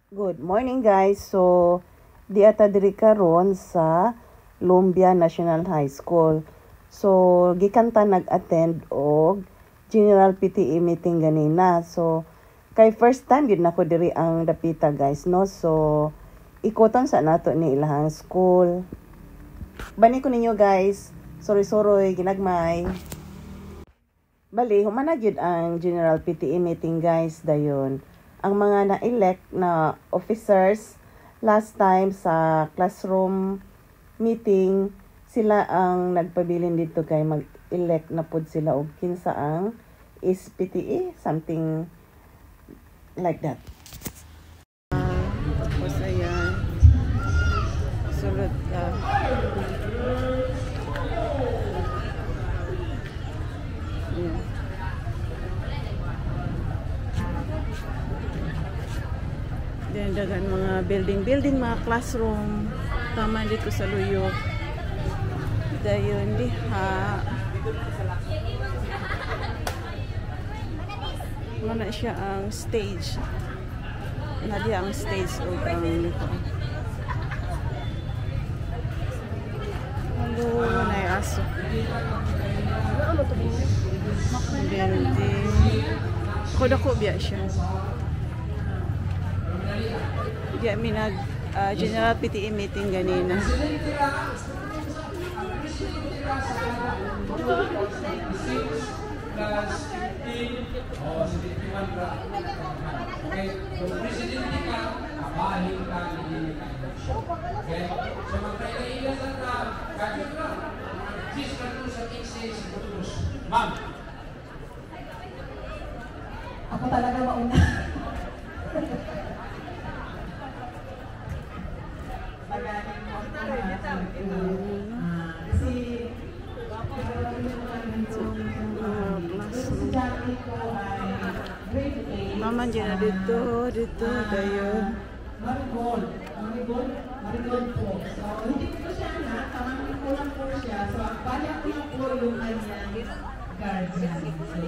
Good morning guys. So di ata diri karon sa Lumbia National High School. So gikan ta nag-attend og General PTA meeting ganina. So kay first time gid nako diri ang dapita guys, no. So ikoton sa nato ni ilahang school. Bani ko ninyo guys. Sorry ginagmay. Bali humana gyud ang General PTA meeting guys dayon. Ang mga na-elect na officers last time sa classroom meeting, sila ang nagpabilin dito kay mag-elect na pod sila og kinsa ang is PTA, something like that. Tapos ayan, sulod ka. Yeah. Dagan mga building, mga classroom. Tama dito sa Luyo. Dayon diha. Mana siya ang stage. Nadi ang stage o ang nito. Hello, nay aso. Building. Kodako biya siya. Di kami nag General PTA meeting ganina. Ma'am. Ako talaga mauna. Mama dyan na dito dayon. Marigold po. So, hindi ko siya na, tamang ko lang po siya. So, ang bala ko lang po yung kanyang guardian. So,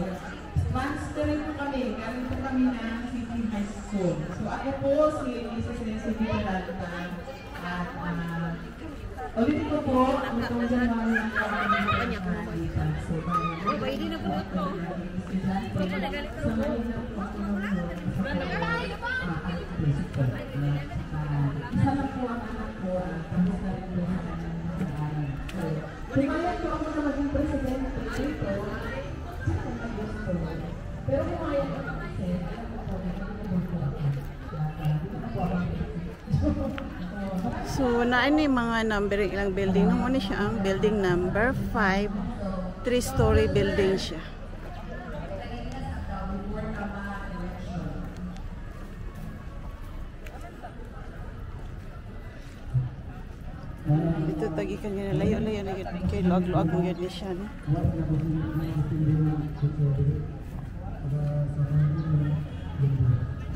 master po kami. Galing po kami ng City High School. So, ako po si Mrs. Peralta. At, ulitin ko po, ang itong January ang kanyang guardian. So, hindi na buot mo. Hindi na galit ko mo. Isa lang po ang anak ko at tapos na rin po sa kanyang pag-aaral. So, pumayag po ako na maging presidente dito. Sino ang gusto? Pero pumayag ako kasi, alam ko po, nagkakaroon po ako. Dito na po ako. So, naan ni mga number ilang building. Nung una siya ang building number 5. 3-story building siya. Dito tagikan niya na layo-layo na kay luag-luag mo yun siya. No?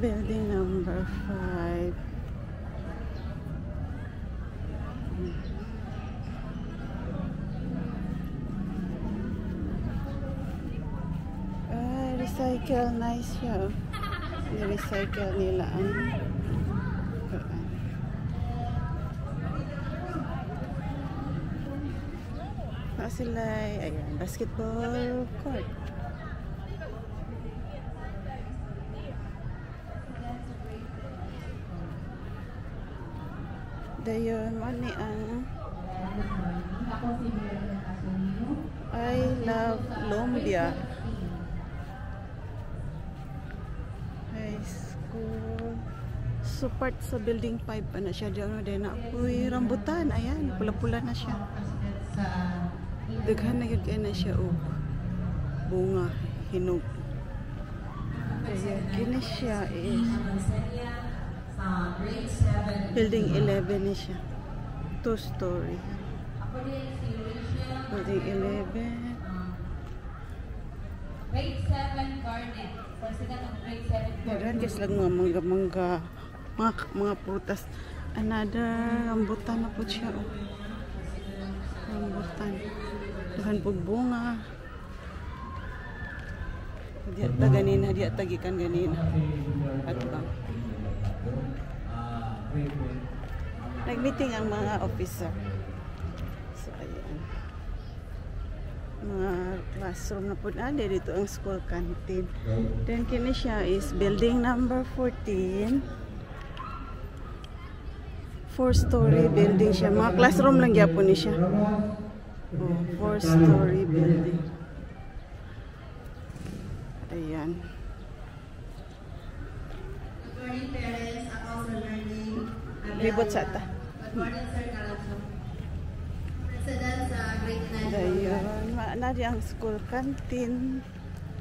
Building number 5. Recycle, nice siya. Ni-recycle nila ang sila, ayan, basketball court. Dayon, mani ang I love Lumbia High School. So part sa building 5 pa na siya. Diyan na uy, rambutan, ayan, pula-pula na siya. Daghan na yun na siya o bunga, hinog. Kaya kini siya is building 11 na siya. 2-story. Building 11. Grade 7 garden. President of grade 7 garden. Yan guys lang mga mangga, mga prutas. Another rambutan na po siya o. Rambutan. Dahan po bunga. Diya ta ganina, diya tagikan ganina. At bang. Nag-meeting ang mga officer. So, ayan. Mga classroom na po na. Dito ang school canteen. Then, kini siya is building number 14. 4-story building siya. Mga classroom lang gyapon ni siya. Oh, 4-story building. Ayan. Ribot sa ata. Ayun. Nari ang school canteen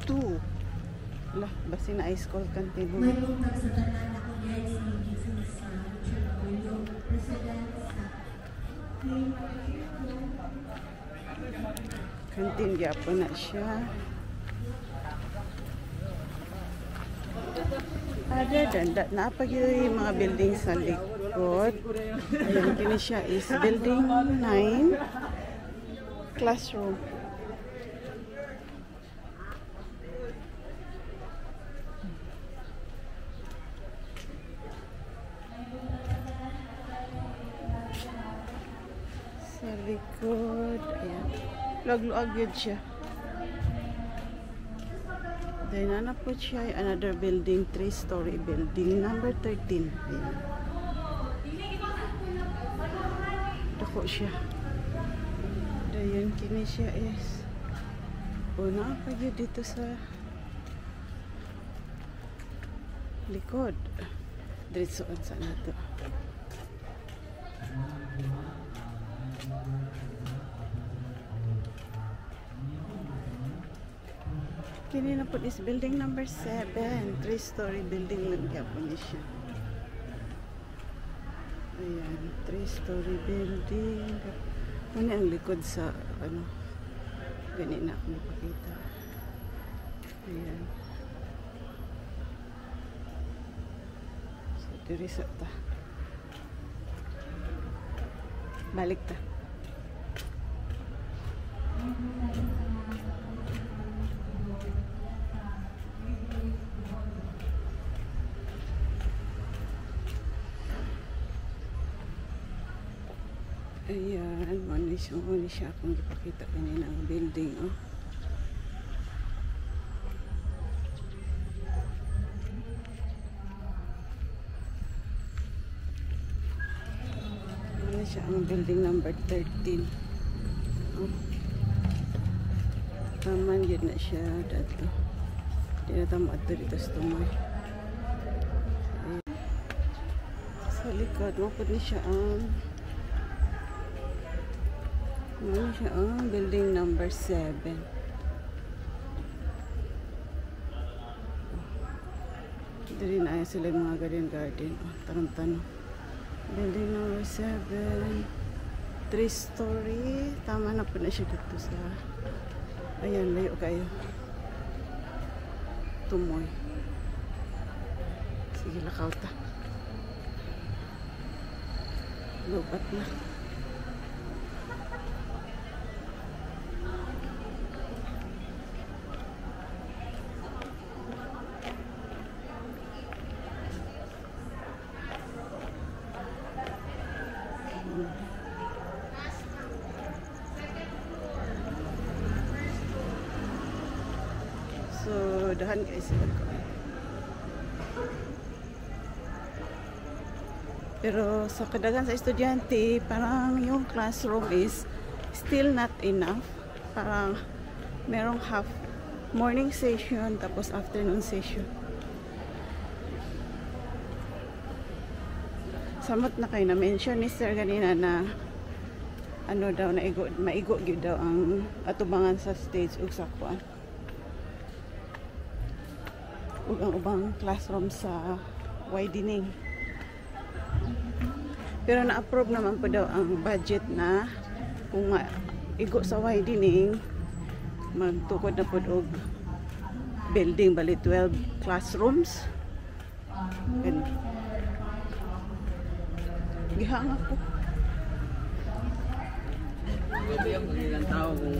2. Lah, basi na ay school canteen. Canteen gyapon na siya. Other than that, napag yung mga building sa likod. Ayan, kini siya is building 9 classroom. Sa likod, ayan. Luag-luag yun siya. Then, ano po siya, another building, 3-story building, number 13. Ayan. Dako siya. Ayan, kini siya is, una pa yun dito sa likod. Diretsoon sa nato. Kini na po is building number 7. 3-story building lang gyapon ni siya. Ayan, 3-story building. Ano ang likod sa ano? Gani na akong ipakita. Ayan. So, diri sa ta. Balik ta. Ayan, muna siya akong ipakita kanina ang building, oh. Muna siya ang building number 13. Oh. Taman yun na siya dito. Hindi na tama dito sa tumoy. Sa likod, mapod na siya ang building number 7. Dito rin ay sila mga garden. Oh, tanong-tanong. Building number 7. 3-story. Tama na po na siya dito sa... Ayan, layo kayo. Tumoy. Sige, lakaw ta. Lupat na. So, dahan guys. Pero sa kadagan sa estudyante, parang yung classroom is still not enough. Parang merong half morning session tapos afternoon session. Samot na kayo na-mention ni Sir kanina na ano daw, maigo gyud daw ang atubangan sa stage ug sa kuan. Ug ang ubang classroom sa widening. Pero na-approve naman po daw ang budget na kung igo sa widening, magtukod na po og building bali 12 classrooms. And gihanga ko. Gabi ang ilang tao kung